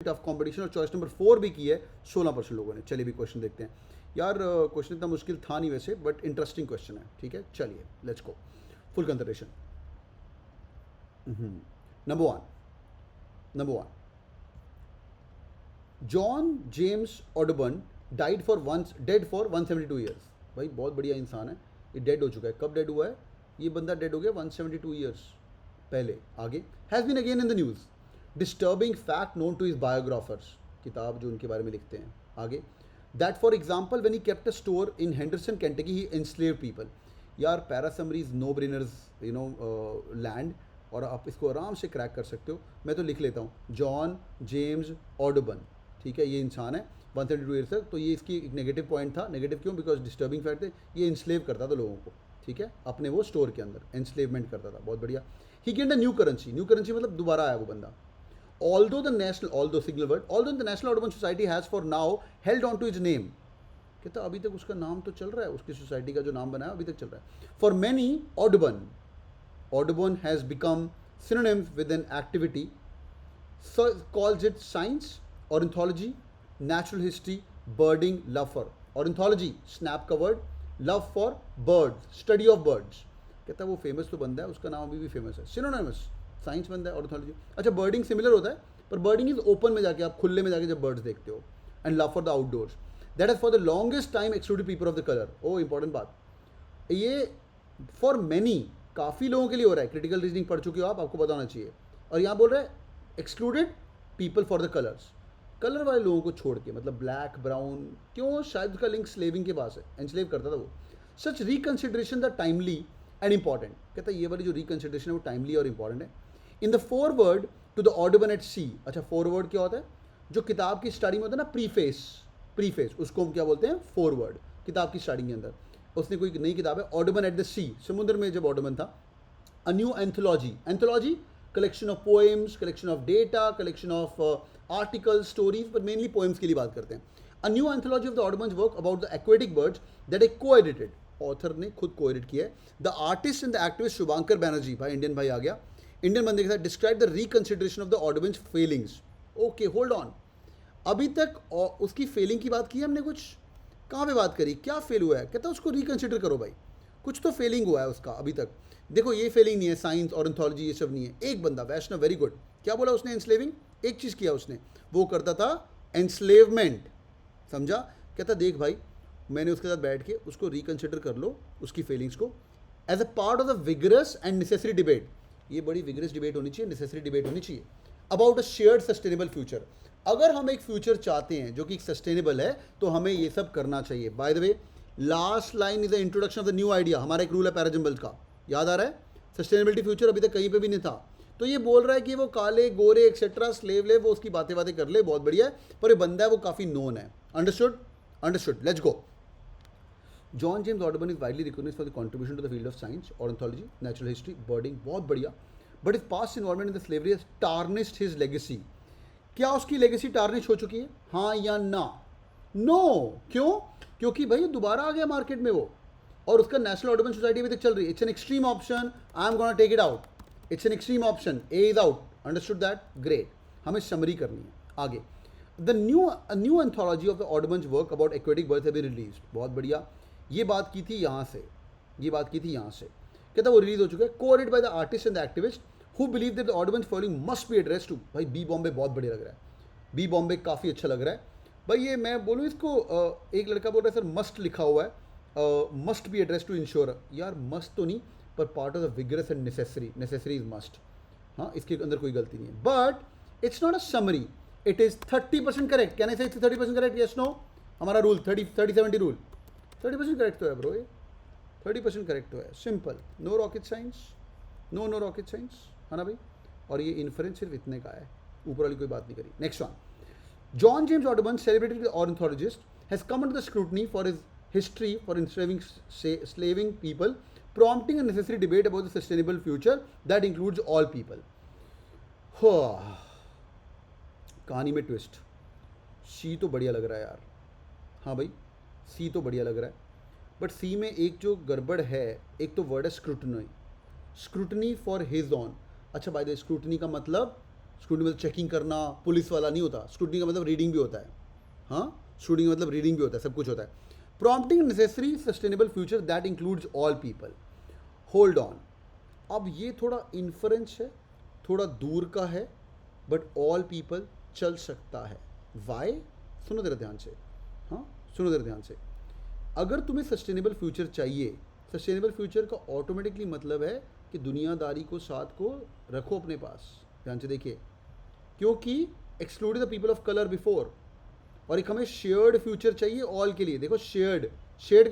Tough competition और choice number 4 भी की है 16% लोगों ने। चलिए भी क्वेश्चन देखते हैं यार। क्वेश्चन इतना मुश्किल था नहीं वैसे, बट इंटरेस्टिंग क्वेश्चन है। ठीक है, चलिए let's go. Full consideration. Number one John James Audubon dead for 172 years. भाई बहुत बढ़िया इंसान है, ये डेड हो चुका है। कब डेड हुआ है ये बंदा? डेड हो गया 172 ईयर्स पहले। आगे, has been again in the news, disturbing fact known to his biographers, किताब जो उनके बारे में लिखते हैं। आगे, that for example when he kept a store in Henderson Kentucky he enslave people. यार पैरासमरीज नो ब्रेनर्स लैंड, और आप इसको आराम से क्रैक कर सकते हो। मैं तो लिख लेता हूँ, जॉन जेम्स ऑडबर्न। ठीक है, ये इंसान है 132 ईयर्स तक। तो ये इसकी एक नेगेटिव पॉइंट था। नेगेटिव क्यों? बिकॉज डिस्टर्बिंग फैक्ट है, ये इंस्लेव करता था लोगों को। ठीक है, अपने वो स्टोर के अंदर एंस्लेवमेंट करता था। बहुत बढ़िया। He gained a new currency. New currency मतलब दोबारा आया वो बंदा। Although the National Audubon Society has for now held on to his name. कहता अभी तक उसका नाम तो चल रहा है, उसकी सोसाइटी का जो नाम बनाया अभी तक चल रहा है। For many Audubon has become synonyms with an activity, so calls it science, ornithology, natural history, birding, love for ornithology, snap का word, love for birds, study of birds। कहता है वो फेमस तो बंदा है, उसका नाम अभी भी फेमस है। सिनोनिमस, साइंस बंदा है, ऑर्निथोलॉजी। अच्छा, बर्डिंग सिमिलर होता है, पर बर्डिंग इज ओपन में जाके, आप खुले में जाके जब बर्ड्स देखते हो। And love for the outdoors, that is for the longest time excluded people of the colour. ओ इंपॉर्टेंट बात, ये फॉर मैनी, काफ़ी लोगों के लिए हो रहा है। क्रिटिकल रीजनिंग पढ़ चुके हो आप, आपको बताना चाहिए। और यहाँ बोल रहा है excluded people for the colours, colour वाले लोगों को छोड़ के, मतलब ब्लैक ब्राउन। क्यों? शायद उसका लिंक स्लेविंग के पास है, एनस्लेव करता था वो। Such reconsideration the timely and important. कहता है ये वाली जो रिकन्सिडरेशन है वो टाइमली और इंपॉर्टेंट है। In the forward to the Audubon at sea. अच्छा, फॉरवर्ड क्या होता है? जो किताब की स्टार्टिंग में होता है ना, प्रीफेस, उसको हम क्या बोलते हैं? फॉरवर्ड। किताब की स्टार्टिंग के अंदर उसने कोई नई किताब है, ऑडबर्न एट द सी, समुद्र में जब ऑडबर्न था। A new anthology collection of poems, collection of data, collection of article, stories, पर मेनली पोएम्स के लिए बात करते हैं। A new anthology of the Audubon work about the aquatic birds that a coedited, author ने खुद coedit किया है। The artist and the activist Shubhankar Banerjee, भाई इंडियन भाई आ गया, इंडियन बंदे के साथ, describe the reconsideration of the Audubon feelings. Okay, hold on, अभी तक उसकी फेलिंग की बात की है हमने, कुछ कहाँ पे बात करी? क्या फेल हुआ है? कहता है उसको रिकन्सिडर करो भाई, कुछ तो फेलिंग हुआ है उसका अभी तक। देखो ये फेलिंग नहीं है, साइंस ऑर्निथोलॉजी ये सब नहीं है। एक बंदा वैष्णव, वेरी गुड, क्या बोला उसने? एंस्लेविंग। एक चीज़ किया उसने, वो करता था एंस्लेवमेंट, समझा? कहता देख भाई, मैंने उसके साथ बैठ के उसको रिकन्सिडर कर लो, उसकी फेलिंग्स को, as a part of the vigorous and necessary debate. ये बड़ी विगरस डिबेट होनी चाहिए, नेसेसरी डिबेट होनी चाहिए, about a shared sustainable future. अगर हम एक फ्यूचर चाहते हैं जो कि सस्टेनेबल है, तो हमें ये सब करना चाहिए। Bye the way, last line is the introduction of the new idea. हमारा एक रूल है पैराजम्बल्स का, याद आ रहा है? सस्टेनेबिलिटी फ्यूचर अभी तक कहीं पे भी नहीं था। तो ये बोल रहा है कि वो काले गोरे एक्सेट्रा स्लेव वो उसकी बातें कर ले, बहुत बढ़िया है, पर ये बंदा है वो काफ़ी नोन है। Understood, let's go. John James Audubon is widely recognised for the contribution to the field of science, ornithology, natural history, birding, बहुत बढ़िया। But is past involvement in the slavery has tarnished his legacy. क्या उसकी legacy tarnish हो चुकी है? हाँ या ना? नो। क्यों? क्योंकि भाई दोबारा आ गया मार्केट में वो, और उसका नेशनल ऑडबर्न सोसाइटी अभी तक चल रही है। It's an extreme option, I am gonna take it out. It's an extreme option, A is out. Understood that? Great. हमें समरी करनी है आगे। The new anthology of the Audubon work about aquatic birds have been released. बहुत बढ़िया, ये बात की थी यहाँ से, कहता वो रिलीज हो चुका है। Coordinated by the artist and the activist who believe that the Audubon following must be address to. भाई बी बॉम्बे बहुत बढ़िया लग रहा है, बी बॉम्बे काफ़ी अच्छा लग रहा है भाई। ये मैं बोलूँ इसको, एक लड़का बोल रहा है सर मस्ट लिखा हुआ है, must be address to ensure. यार मस्ट तो नहीं, पर part of the vigorous and necessary is must. हाँ, इसके अंदर कोई गलती नहीं है, but it's not a summary, it is 30% correct. Can I say 30% correct? Yes no? हमारा रूल 30-70 रूल, 30% करेक्ट तो है ब्रो, ये 30% करेक्ट तो है। Simple, no rocket science, no rocket science, है ना भाई? और ये इन्फ्रेंस सिर्फ इतने का है, ऊपर वाली कोई बात नहीं करी। Next one, John James Audubon, celebrated ornithologist, has come under the scrutiny for his history for enslaving people, prompting a necessary debate about the sustainable future that includes all people. कहानी में ट्विस्ट। सी तो बढ़िया लग रहा है यार, हाँ भाई सी तो बढ़िया लग रहा है, बट सी में एक जो गड़बड़ है, एक तो वर्ड है स्क्रूटनी फॉर हिज ऑन। अच्छा, बाय द स्क्रूटनी का मतलब स्क्रूटनी मतलब चेकिंग करना, पुलिस वाला नहीं होता। स्क्रूटनी का मतलब रीडिंग भी होता है। हाँ, स्क्रूटनी का मतलब रीडिंग भी होता है, सब कुछ होता है। Prompting necessary sustainable future that includes all people. Hold on, अब ये थोड़ा इन्फरेंस है, थोड़ा दूर का है, बट ऑल पीपल चल सकता है। वाई? सुनो जरा ध्यान से, हाँ सुनो जरा ध्यान से। अगर तुम्हें सस्टेनेबल फ्यूचर चाहिए, सस्टेनेबल फ्यूचर का ऑटोमेटिकली मतलब है कि दुनियादारी को साथ को रखो अपने पास। ध्यान से देखिए, क्योंकि excluded the people of colour before, और एक हमें शेयर्ड फ्यूचर चाहिए ऑल के लिए। देखो शेयर्ड, शेयर्ड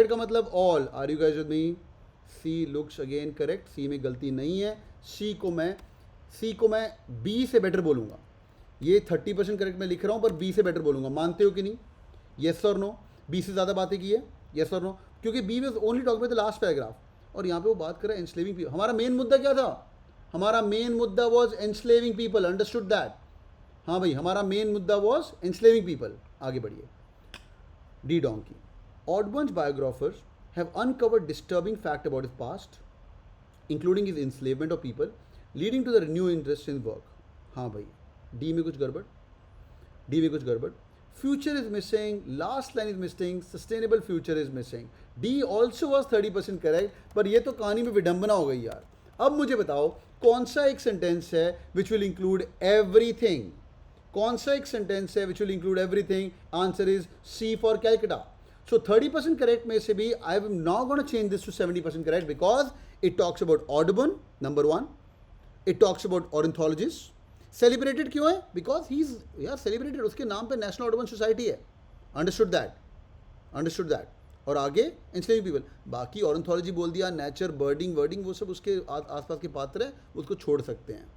का मतलब all. Are you guys with me? C looks again correct, C में गलती नहीं है। सी को मैं बी से बेटर बोलूँगा। ये 30% करेक्ट मैं लिख रहा हूँ, पर बी से बेटर बोलूँगा। मानते हो कि नहीं? येस और नो? बी से ज़्यादा बातें की है, येस और नो? क्योंकि B was only talk with the last paragraph, और यहाँ पे वो बात कर रहा है एनस्लेविंग पीपल। हमारा मेन मुद्दा क्या था? हमारा मेन मुद्दा वॉज एनस्लेविंग पीपल, अंडरस्टूड दैट? हाँ भाई, हमारा मेन मुद्दा वॉज एनस्लेविंग पीपल। आगे बढ़िए। D donkey, Audubon's biographers have uncovered disturbing fact about his past, including his enslavement of people, leading to the renewed interest in work. हाँ भाई, D में कुछ गड़बड़, डी में कुछ गड़बड़। Future is missing, last line is missing, sustainable future is missing. D also was 30% correct, पर ये तो कहानी में विडंबना हो गई यार। अब मुझे बताओ कौन सा एक सेंटेंस है विच विल इंक्लूड एवरीथिंग? कौन सा एक सेंटेंस है which will include everything? Answer is C for Calcutta. So 30% correct में से भी I am now going to change this to 70% correct because it talks about Audubon, number one. It talks about ornithologists. Celebrated क्यों है? Because he's यार celebrated, उसके नाम पे National Audubon Society है. Understood that? Understood that? और आगे enslaving people. बाकी ornithology बोल दिया, nature, birding, wording, वो सब उसके आसपास के पात्र है, उसको छोड़ सकते हैं।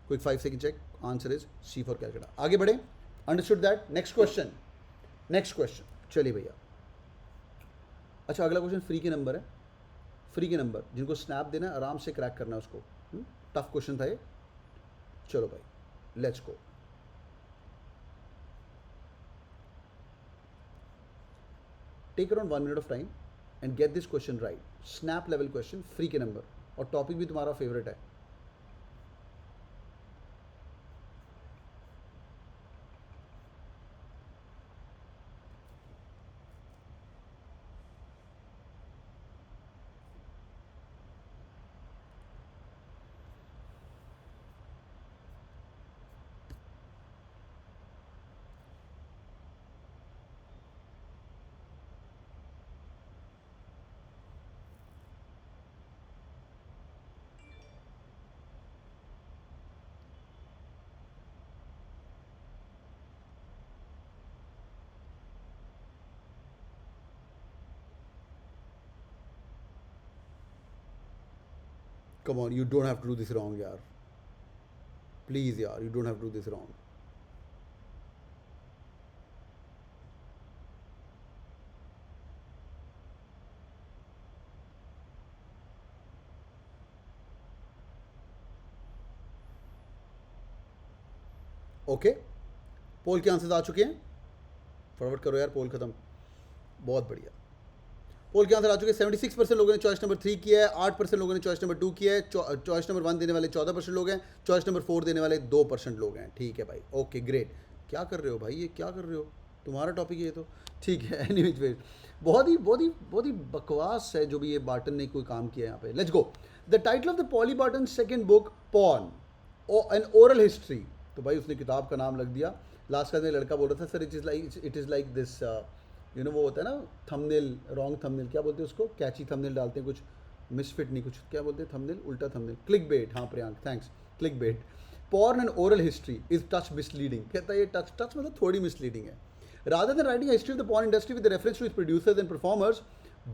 Quick 5 second check. Answer is C for Calcutta. आगे बढ़े? Understood that? Next question. Next question. चलिए भैया। अच्छा, अगला क्वेश्चन फ्री के नंबर है। फ्री के नंबर जिनको स्नैप देना है आराम से क्रैक करना है उसको। टफ क्वेश्चन था ये। चलो भाई, let's go. Take around 1 minute of time and get this question right. Snap level question, free के नंबर, और टॉपिक भी तुम्हारा फेवरेट है। Come on, you don't have to do this wrong, yaar. Please, yaar, you don't have to do this wrong. Okay, poll के answers आ चुके हैं। Forward करो यार, पोल खत्म। बहुत बढ़िया। पोल के आंसर आ चुके हैं। 76% लोगों ने चॉइस नंबर 3 किया है, 8% लोगों ने चॉइस नंबर 2 किया है, चॉइस नंबर 1 देने वाले 14% लोग हैं, चॉइस नंबर 4 देने वाले 2% लोग हैं। ठीक है भाई, ओके ग्रेट। क्या कर रहे हो भाई, ये क्या कर रहे हो? तुम्हारा टॉपिक ये तो ठीक है। एनीवेज वेज, बहुत ही बकवास है जो भी ये बार्टन ने कोई काम किया है यहाँ पे। Let's go. The title of the poly Barton second book, porn N oral history. तो भाई उसने किताब का नाम लग दिया। लास्ट का लड़का बोल रहा था sir it is like this, you know वो होता है ना थंबनेल, रॉन्ग थंबनेल, क्या बोलते हैं उसको? कैची थंबनेल डालते हैं, कुछ मिसफिट नहीं, कुछ क्या बोलते हैं थंबनेल, उल्टा थंबनेल, क्लिक बेट। हाँ Priyank, thanks, click bait. Porn and oral history is touch misleading. कहता है ये टच मतलब थोड़ी मिसलीडिंग है। Rather than writing history of the porn industry with reference to its producers and performers,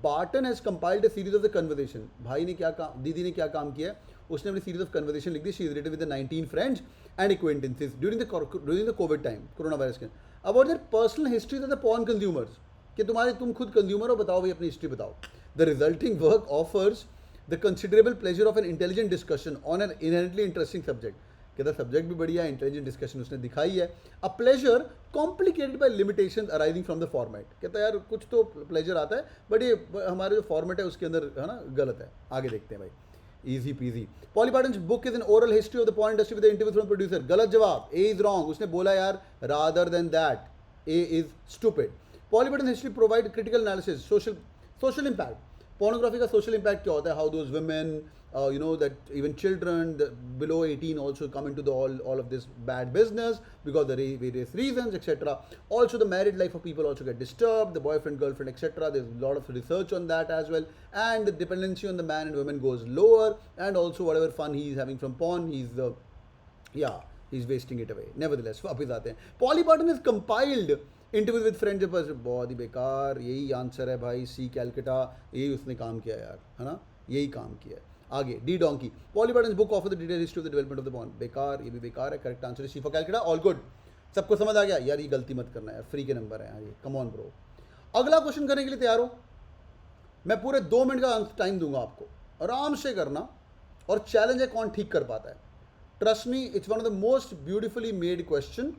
Barton has compiled a series of the conversation. भाई ने क्या काम, दीदी ने क्या काम किया है, उसने अपनी सीरीज ऑफ कन्वर्सेशन लिख दी। She is related with the 19 friends and acquaintances during the covid time, corona virus के, about their personal histories of the porn consumers. कि तुम खुद कंज्यूमर हो, बताओ भाई अपनी हिस्ट्री बताओ। The resulting work offers the considerable pleasure of an intelligent discussion on an inherently interesting subject. कहता सब्जेक्ट भी बढ़िया है, इंटेलिजेंट डिस्कशन उसने दिखाई है। A pleasure complicated by limitation arising from the format. कहता है यार कुछ तो प्लेजर आता है, बट ये हमारे जो फॉर्मेट है उसके अंदर है ना गलत है। आगे देखते हैं भाई। Easy peasy. Polly Parton's book is an oral history of the porn industry with interview from producer. गलत जवाब. A is wrong. उसने बोला यार rather than that. A is stupid. Polly Parton history provide critical analysis. Social impact. Pornography का social impact क्या होता है? How those women, you know, that even children below 18 also come into the all of this bad business because the various reasons, etc. Also the married life of people also get disturbed, the boyfriend girlfriend, etc. There's a lot of research on that as well, and the dependency on the man and women goes lower, and also whatever fun he is having from porn, he's wasting it away. Nevertheless, वापस आते हैं. Polly Barton is compiled interview with friends. बहुत ही बेकार. यही answer है भाई. सी Calcutta. यही उसने काम किया यार, है ना, यही काम किया है. आगे D donkey. Polly Barton's book of the detail history of the development of the bond. बेकार. ये भी बेकार है. करेक्ट आंसर है C for Calcutta. All good. सबको समझ आ गया यार. ये गलती मत करना यार. फ्री के नंबर है यार ये. Come on bro. अगला क्वेश्चन करने के लिए तैयार हो? मैं पूरे 2 मिनट का टाइम दूंगा आपको. आराम से करना. और चैलेंज है कौन ठीक कर पाता है. Trust me, it's one of the most beautifully made question.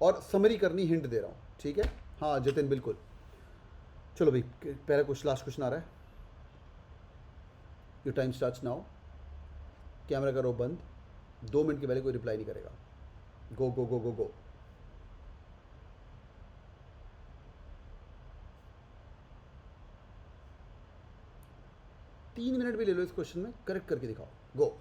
और समरी करनी हिंट दे रहा हूँ. ठीक है. हाँ जितिन बिल्कुल. चलो भाई पहला कुछ लास्ट क्वेश्चन आ रहा है. Your time starts now. Camera करो बंद. 2 मिनट के पहले कोई रिप्लाई नहीं करेगा. गो गो गो गो गो. तीन मिनट भी ले लो इस क्वेश्चन में. करेक्ट करके दिखाओ. गो.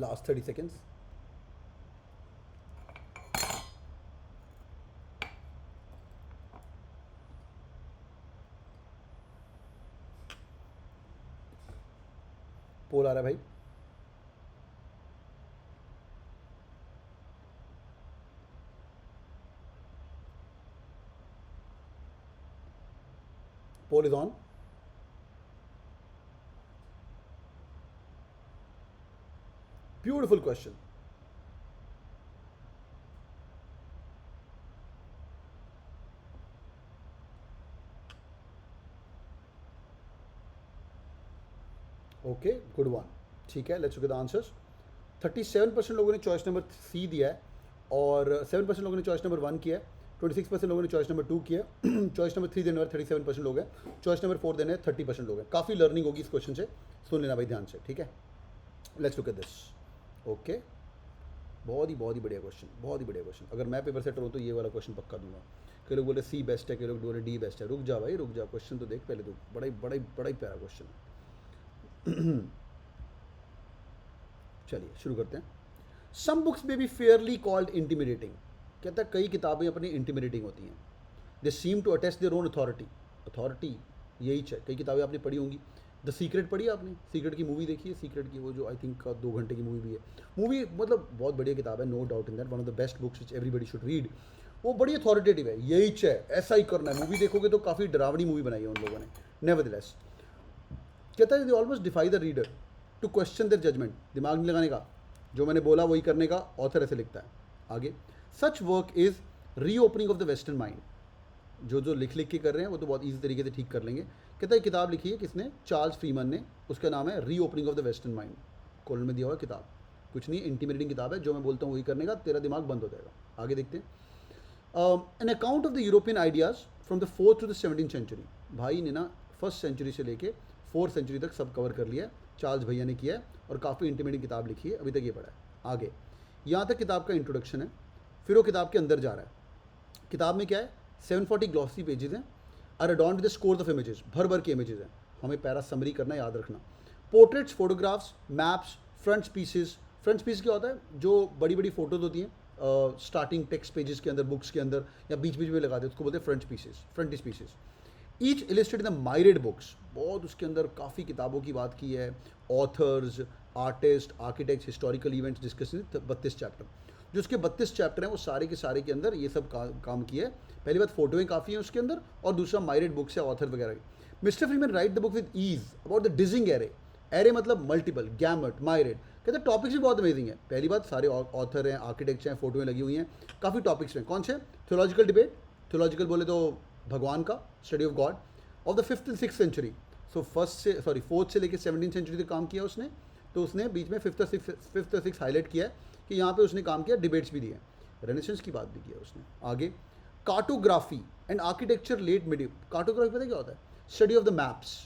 Last 30 seconds. पोल आ रहा है भाई. Poll is on. Beautiful question. Okay, good one. ठीक है, let's look at the answers. 37% लोगों ने चॉइस नंबर सी दिया है और 7% लोगों ने चॉइस नंबर 1 किया है. 26% लोगों ने चॉइस नंबर 2 किया है. चॉइस नंबर 3 देने वाले 37% लोग हैं. चॉइस नंबर 4 देने 30% लोग हैं. काफ़ी लर्निंग होगी इस क्वेश्चन से. सुन लेना भाई ध्यान से. ठीक है. Let's look at this. Okay. बहुत ही बढ़िया क्वेश्चन, बहुत ही बढ़िया क्वेश्चन। अगर मैं पेपर सेटर हूँ तो ये वाला क्वेश्चन पक्का दूंगा। कई लोग बोले सी बेस्ट है, कई लोग बोले डी बेस्ट है। रुक जा भाई, रुक जा, क्वेश्चन तो देख पहले तू। बड़ा ही प्यारा क्वेश्चन है। चलिए शुरू करते हैं। Some books may be fairly called intimidating. कहता है कई किताबें अपनी इंटिमिडेटिंग होती हैं। They seem to attest their own authority. Authority यही है। कई किताबें आपने पढ़ी होंगी। द सीक्रेट पढ़ी है आपने? सीक्रेट की मूवी देखी है? सीक्रेट की वो जो आई थिंक 2 घंटे की मूवी भी है। मूवी मतलब बहुत बढ़िया किताब है, no doubt in that, one of the best books which everybody should read. वो बड़ी अथॉरिटेटिव है, यही है, ऐसा ही करना है। मूवी देखोगे तो काफ़ी डरावनी मूवी बनाई है उन लोगों ने। नेवरदलेस कहता है they almost defy the reader to question their judgement. दिमाग नहीं लगाने का, जो मैंने बोला वही करने का। ऑथर ऐसे लिखता है आगे। Such work is reopening of the western mind. जो लिख के कर रहे हैं वो तो बहुत ईजी तरीके से ठीक कर लेंगे। कहता है किताब लिखी है किसने? चार्ल्स फ्रीमन ने। उसका नाम है reopening of the western mind. Column में दिया हुआ किताब, कुछ नहीं, इंटीमिडेटिंग किताब है। जो मैं बोलता हूँ वही करने का, तेरा दिमाग बंद हो जाएगा। आगे देखते हैं। An account of the European ideas from the 4th to the 17th century. भाई ने ना 1st सेंचुरी से लेके 4th सेंचुरी तक सब कवर कर लिया है, चार्ल्स भैया ने किया है। और काफ़ी इंटीमिडेटिंग किताब लिखी है, अभी तक ये पढ़ा है। आगे यहाँ तक किताब का इंट्रोडक्शन है, फिर वो किताब के अंदर जा रहा है। किताब में क्या है? 740 ग्लॉसी पेजेस हैं, are adorned with score of images. भर के इमेजेस हैं। हमें पैरा समरी करना, याद रखना। Portraits, photographs, maps, front pieces. Front piece क्या होता है? जो बड़ी बड़ी फोटोज होती हैं स्टार्टिंग टेक्स्ट पेजेस के अंदर, बुक्स के अंदर, या बीच में लगाते हैं, उसको बोलते हैं front pieces, front pieces. Each illustrated the myriad books. बहुत उसके अंदर काफ़ी किताबों की बात की है। Authors, artists, architects, historical events discuss in 32 chapter. जो उसके 32 चैप्टर हैं वो सारे के सारे के अंदर ये सब काम किया है। पहली बात फोटोएं काफ़ी हैं उसके अंदर, और दूसरा मायरेड बुक्स है, ऑथर वगैरह की। Mister Freeman write the book with ease about the dizzying array. Array मतलब मल्टीपल, गैमट, मायरेड। कहते हैं टॉपिक्स भी बहुत अमेजिंग है। पहली बात सारे ऑथर हैं, आर्किटेक्ट्स हैं, फोटोएं लगी हुई हैं, काफ़ी टॉपिक्स हैं। कौन से? Theological debate. थियोलॉजिकल बोले तो भगवान का, study of God of the 5th and 6th century. So 4th से लेकर 17th सेंचुरी तक काम किया उसने। तो उसने बीच में 5th और 6th हाईलाइट किया है कि यहाँ पे उसने काम किया, डिबेट्स भी दिए, रेनेसेंस की बात भी किया उसने। आगे cartography and architecture late medieval. Cartography पता क्या होता है? Study of the maps.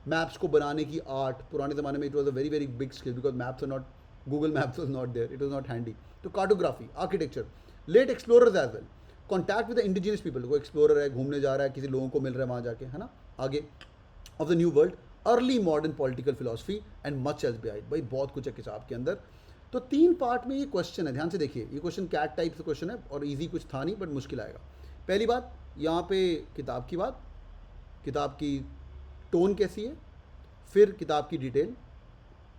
Maps को बनाने की आर्ट। पुराने ज़माने में it was a very big skill, because maps are not, Google maps was not there, it was not handy. तो cartography, architecture, late explorers as well, contact with the indigenous people. वो explorer है, घूमने जा रहा है, किसी लोगों को मिल रहा है वहाँ जाके, है ना। आगे of the new world, early modern political philosophy and much else behind. भाई बहुत कुछ है किताब के अंदर। तो 3 पार्ट में ये क्वेश्चन है, ध्यान से देखिए। ये क्वेश्चन कैट टाइप से क्वेश्चन है और इजी कुछ था नहीं, बट मुश्किल आएगा। पहली बात यहाँ पे किताब की बात, किताब की टोन कैसी है, फिर किताब की डिटेल,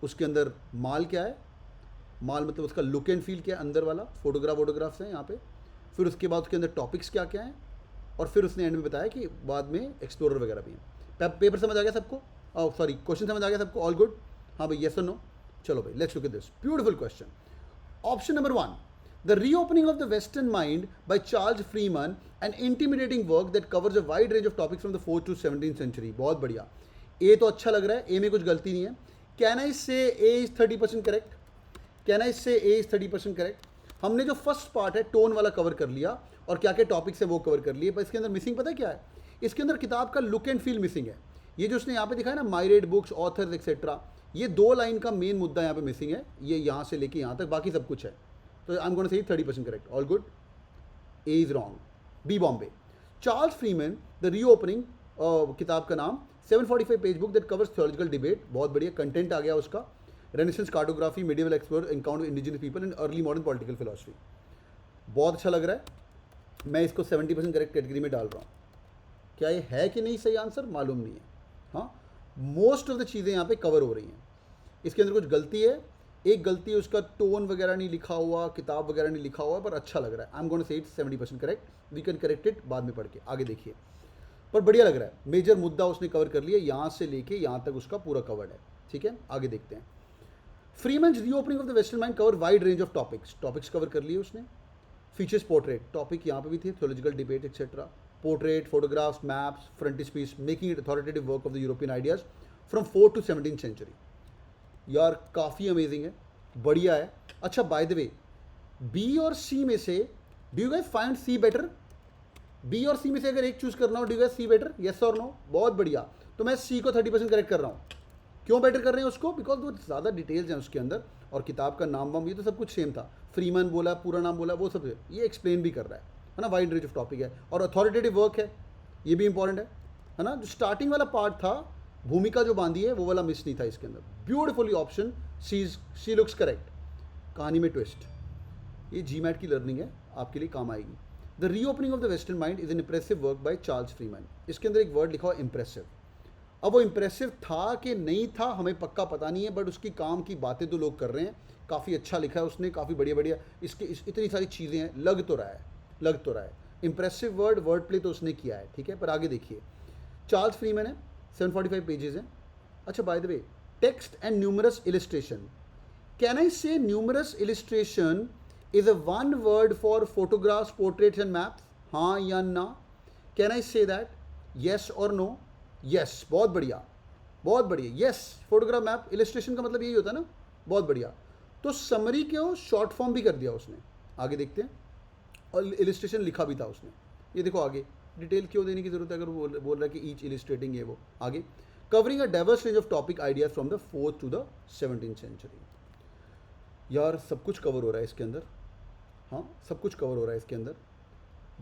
उसके अंदर माल क्या है, माल मतलब उसका लुक एंड फील क्या है, अंदर वाला फोटोग्राफ्स हैं यहाँ पे, फिर उसके बाद उसके अंदर टॉपिक्स क्या क्या हैं, और फिर उसने एंड में बताया कि बाद में एक्सप्लोरर वगैरह भी हैं। पेपर समझ आ गया सबको? सॉरी, क्वेश्चन समझ आ गया सबको? All good? हाँ भाई, येस और नो? चलो भाई, let's look at this beautiful question. Option number 1, the reopening of the western mind by Charles Freeman, an intimidating work that covers a wide range of topics from the 4th to 17th century. बहुत बढ़िया। ए तो अच्छा लग रहा है, ए में कुछ गलती नहीं है। कैन आई से ए इज 30% करेक्ट? कैन आई से ए इज 30% करेक्ट? हमने जो फर्स्ट पार्ट है टोन वाला कवर कर लिया, और क्या क्या टॉपिक्स है वो कवर कर लिए, पर इसके अंदर मिसिंग पता है क्या है? इसके अंदर किताब का लुक एंड फील मिसिंग है। ये जो उसने यहाँ पे दिखाया ना, मायरेड बुक्स, ऑथर्स एक्सेट्रा, ये 2 लाइन का मेन मुद्दा यहाँ पे मिसिंग है। ये यहाँ से लेके यहाँ तक, बाकी सब कुछ है। तो आई am gonna say 30% correct. All good? A is wrong. B Bombay. Charles Freeman the reopening, किताब का नाम, 745 page book that covers theological debate. बहुत बढ़िया कंटेंट आ गया उसका। Renaissance, cartography, medieval explore, encounter indigenous people and early modern political philosophy. बहुत अच्छा लग रहा है। मैं इसको 70% करेक्ट कैटेगरी में डाल रहा हूँ। क्या ये है कि नहीं सही आंसर मालूम नहीं है। हाँ, मोस्ट ऑफ द चीज़ें यहाँ पे कवर हो रही हैं। इसके अंदर कुछ गलती है, एक गलती है उसका टोन वगैरह नहीं लिखा हुआ, किताब वगैरह नहीं लिखा हुआ, पर अच्छा लग रहा है। आई am gonna say 70% correct. We can correct it बाद में पढ़ के। आगे देखिए, पर बढ़िया लग रहा है। मेजर मुद्दा उसने कवर कर लिया, यहाँ से लेके यहाँ तक उसका पूरा कवर्ड है। ठीक है, आगे देखते हैं। Freeman's reopening of the western mind cover wide range of topics cover कर लिए उसने। फीचर्स पोर्ट्रेट टॉपिक यहाँ पे भी थे, theological debate etcetera, portrait, photographs, maps, frontispiece, making it authoritative work of the European ideas from 4th to 17th century. यार काफ़ी amazing है, बढ़िया है। अच्छा, बाय द वे, बी और सी में से do you guys find C better? B और सी में से अगर एक चूज करना हो, do you guys see better? Yes और नो? बहुत बढ़िया। तो मैं सी को 30% करेक्ट कर रहा हूँ। क्यों बेटर कर रहे हैं उसको? बिकॉज वो ज़्यादा डिटेल्स हैं उसके अंदर, और किताब का नाम वाम ये तो सब कुछ सेम था, फ्रीमैन बोला, पूरा नाम बोला, वो सब ये एक्सप्लेन भी कर रहा है ना, वाइड रेंज ऑफ टॉपिक है और अथॉरिटेटिव वर्क है, ये भी इंपॉर्टेंट है ना। जो स्टार्टिंग वाला पार्ट था, भूमिका जो बांधी है वो वाला मिस नहीं था इसके अंदर, beautifully option, she looks correct. कहानी में ट्विस्ट, ये जीमैट की लर्निंग है, आपके लिए काम आएगी। The reopening of the western mind is an impressive work by Charles Freeman. इसके अंदर एक वर्ड लिखा हुआ इंप्रेसिव, अब वो इंप्रेसिव था कि नहीं था हमें पक्का पता नहीं है, बट उसकी काम की बातें तो लोग कर रहे हैं, काफ़ी अच्छा लिखा है उसने, काफ़ी बढ़िया बढ़िया इतनी सारी चीज़ें हैं, लग तो रहा है इंप्रेसिव वर्ड प्ले तो उसने किया है, ठीक है। पर आगे देखिए, चार्ल्स फ्रीमैन है, 745 पेजेस हैं। अच्छा, by the way, text and numerous illustration, can I say numerous illustration is a one word for photographs, portraits and maps, हाँ या ना? Can I say that, yes और नो? यस, बहुत बढ़िया, बहुत बढ़िया, यस। फोटोग्राफ, मैप, इलिस्ट्रेशन का मतलब यही होता है ना, बहुत बढ़िया। तो समरी को शॉर्ट फॉर्म भी कर दिया उसने, आगे देखते हैं, और इलिस्ट्रेशन लिखा भी था उसने, ये देखो आगे। डिटेल क्यों देने की जरूरत है अगर वो बोल रहा है कि ईच इलिस्ट्रेटिंग है वो, आगे covering a diverse range of topic ideas from the 4th to the 17th century। यार सब कुछ कवर हो रहा है इसके अंदर, हाँ सब कुछ कवर हो रहा है इसके अंदर,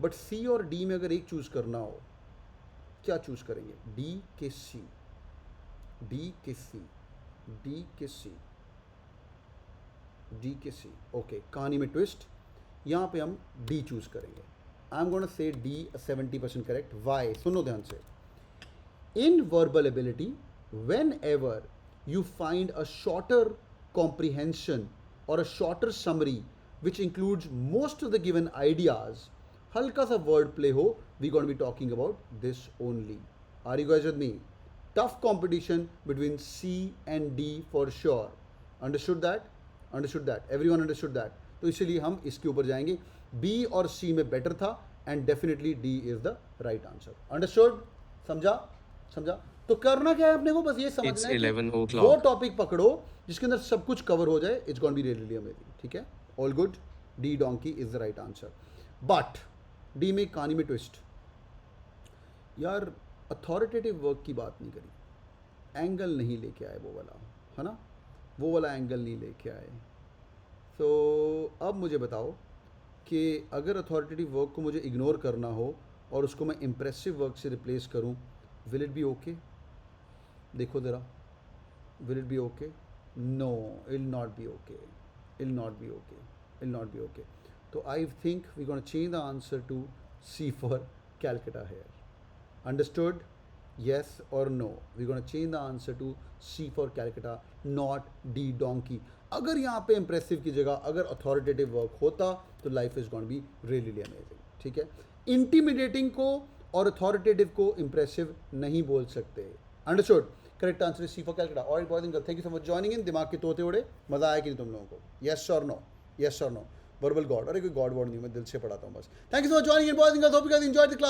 बट सी और डी में अगर एक चूज़ करना हो, क्या चूज़ करेंगे? डी के सी, डी के सी, डी के सी, डी के सी, ओके। कहानी में ट्विस्ट, यहाँ पे हम डी चूज़ करेंगे। I am gonna say D 70% correct. Why? सुनो ध्यान से। In verbal ability, whenever you find a shorter comprehension or a shorter summary which includes most of the given ideas, हल्का सा word play हो, we going to be talking about this only. Are you guys with me? Tough competition between C and D for sure. Understood that? Understood that? Everyone understood that? तो इसलिए हम इसके ऊपर जाएंगे, B और C में better था and definitely D is the right answer. Understood? समझा? समझा? तो करना क्या है अपने को, बस ये समझना है कि वो टॉपिक पकड़ो जिसके अंदर सब कुछ कवर हो जाए, it's going be really amazing, ठीक है। All good, D donkey is the right answer. But D में कहानी में ट्विस्ट, यार अथॉरिटेटिव वर्क की बात नहीं करी, एंगल नहीं लेके आए वो वाला, है ना, वो वाला एंगल नहीं लेके आए। तो अब मुझे बताओ कि अगर अथॉरिटेटिव वर्क को मुझे इग्नोर करना हो और उसको मैं इम्प्रेसिव वर्क से रिप्लेस करूं, विल इट बी ओके? देखो ज़रा, will it be okay? No, it'll not be okay, it'll not be okay, it'll not be okay. तो I think we gonna change the answer to C for Calcutta here. Understood? yes or no? We're going to change the answer to C for Calcutta, not D donkey. अगर यहाँ पे impressive की जगह अगर authoritative work होता तो life is going to be really amazing, ठीक है। intimidating को और authoritative को impressive नहीं बोल सकते। Understood? Correct answer is C for Calcutta. All right, boys and girls, thank you so much for joining in. दिमाग के तोते उड़े, मज़ा आया कि नहीं तुम लोगों को? Yes or no? Yes or no? Verbal God, अरे कोई God word नहीं, मैं दिल से पढ़ाता हूँ बस। Thank you so much for joining in, boys and girls. Hope you guys enjoyed the class.